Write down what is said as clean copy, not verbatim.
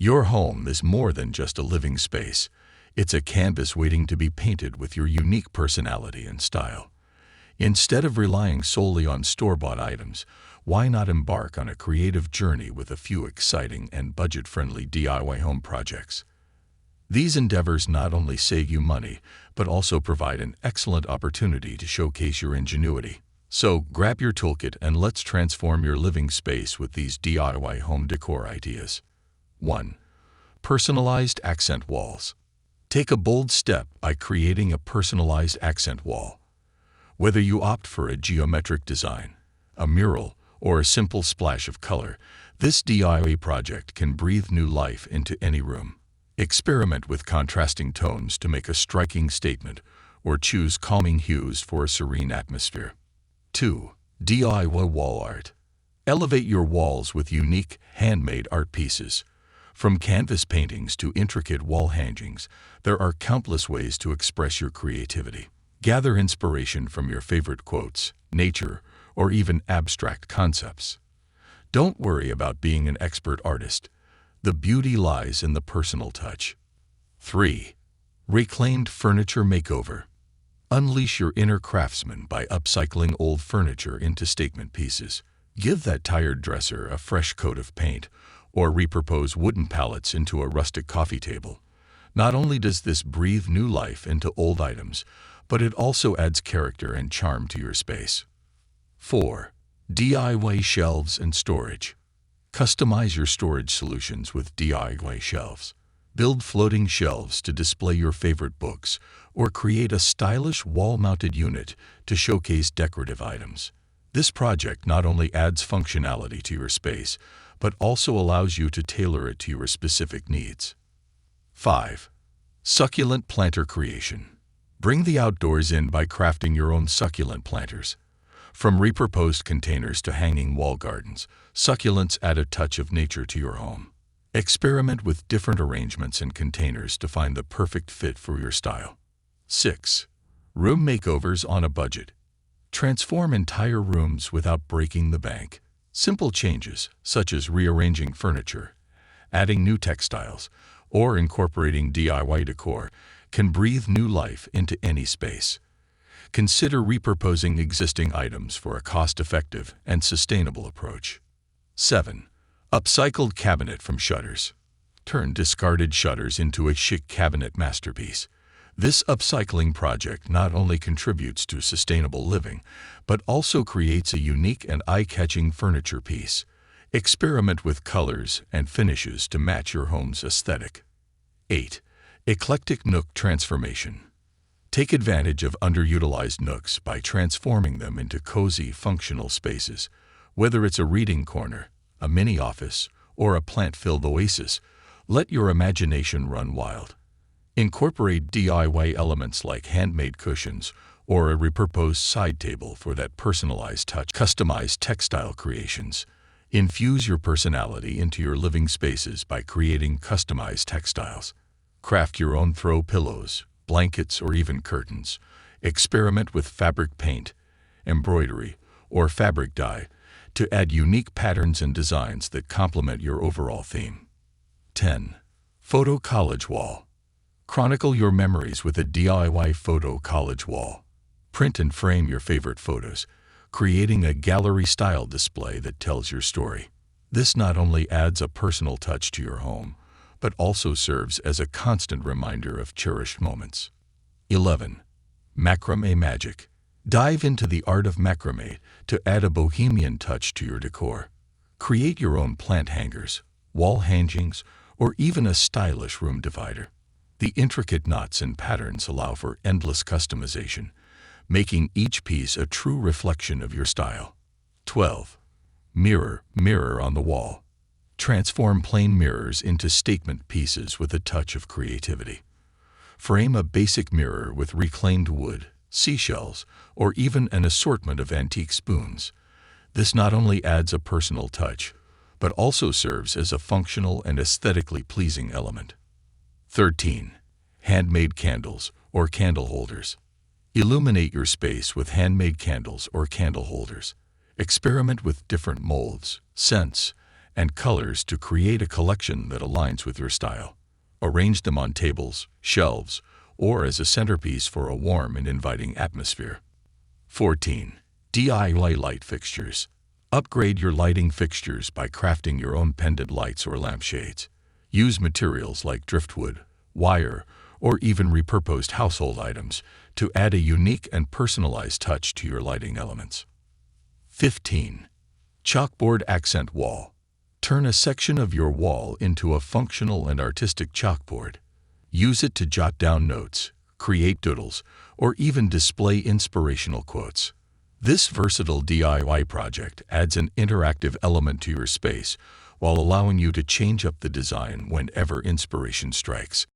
Your home is more than just a living space. It's a canvas waiting to be painted with your unique personality and style. Instead of relying solely on store-bought items, why not embark on a creative journey with a few exciting and budget-friendly DIY home projects? These endeavors not only save you money, but also provide an excellent opportunity to showcase your ingenuity. So grab your toolkit and let's transform your living space with these DIY home decor ideas. 1. Personalized accent walls. Take a bold step by creating a personalized accent wall. Whether you opt for a geometric design, a mural, or a simple splash of color, this DIY project can breathe new life into any room. Experiment with contrasting tones to make a striking statement, or choose calming hues for a serene atmosphere. 2. DIY wall art. Elevate your walls with unique, handmade art pieces. From canvas paintings to intricate wall hangings, there are countless ways to express your creativity. Gather inspiration from your favorite quotes, nature, or even abstract concepts. Don't worry about being an expert artist. The beauty lies in the personal touch. 3. Reclaimed furniture makeover. Unleash your inner craftsman by upcycling old furniture into statement pieces. Give that tired dresser a fresh coat of paint, or repurpose wooden pallets into a rustic coffee table. Not only does this breathe new life into old items, but it also adds character and charm to your space. 4. DIY shelves and storage. Customize your storage solutions with DIY shelves. Build floating shelves to display your favorite books, or create a stylish wall-mounted unit to showcase decorative items. This project not only adds functionality to your space, but also allows you to tailor it to your specific needs. 5. Succulent planter creation. Bring the outdoors in by crafting your own succulent planters. From repurposed containers to hanging wall gardens, succulents add a touch of nature to your home. Experiment with different arrangements and containers to find the perfect fit for your style. 6. Room makeovers on a budget. Transform entire rooms without breaking the bank. Simple changes, such as rearranging furniture, adding new textiles, or incorporating DIY decor, can breathe new life into any space. Consider repurposing existing items for a cost-effective and sustainable approach. 7. Upcycled cabinet from shutters. Turn discarded shutters into a chic cabinet masterpiece. This upcycling project not only contributes to sustainable living, but also creates a unique and eye-catching furniture piece. Experiment with colors and finishes to match your home's aesthetic. 8. Eclectic nook transformation. Take advantage of underutilized nooks by transforming them into cozy, functional spaces. Whether it's a reading corner, a mini office, or a plant-filled oasis, let your imagination run wild. Incorporate DIY elements like handmade cushions or a repurposed side table for that personalized touch. Customize textile creations. Infuse your personality into your living spaces by creating customized textiles. Craft your own throw pillows, blankets, or even curtains. Experiment with fabric paint, embroidery, or fabric dye to add unique patterns and designs that complement your overall theme. 10. Photo collage wall. Chronicle your memories with a DIY photo collage wall. Print and frame your favorite photos, creating a gallery-style display that tells your story. This not only adds a personal touch to your home, but also serves as a constant reminder of cherished moments. 11. Macrame magic. Dive into the art of macrame to add a bohemian touch to your decor. Create your own plant hangers, wall hangings, or even a stylish room divider. The intricate knots and patterns allow for endless customization, making each piece a true reflection of your style. 12. Mirror on the wall. Transform plain mirrors into statement pieces with a touch of creativity. Frame a basic mirror with reclaimed wood, seashells, or even an assortment of antique spoons. This not only adds a personal touch, but also serves as a functional and aesthetically pleasing element. 13. Handmade candles or candle holders. Illuminate your space with handmade candles or candle holders. Experiment with different molds, scents, and colors to create a collection that aligns with your style. Arrange them on tables, shelves, or as a centerpiece for a warm and inviting atmosphere. 14. DIY light fixtures. Upgrade your lighting fixtures by crafting your own pendant lights or lampshades. Use materials like driftwood, wire, or even repurposed household items to add a unique and personalized touch to your lighting elements. 15. Chalkboard accent wall. Turn a section of your wall into a functional and artistic chalkboard. Use it to jot down notes, create doodles, or even display inspirational quotes. This versatile DIY project adds an interactive element to your space while allowing you to change up the design whenever inspiration strikes.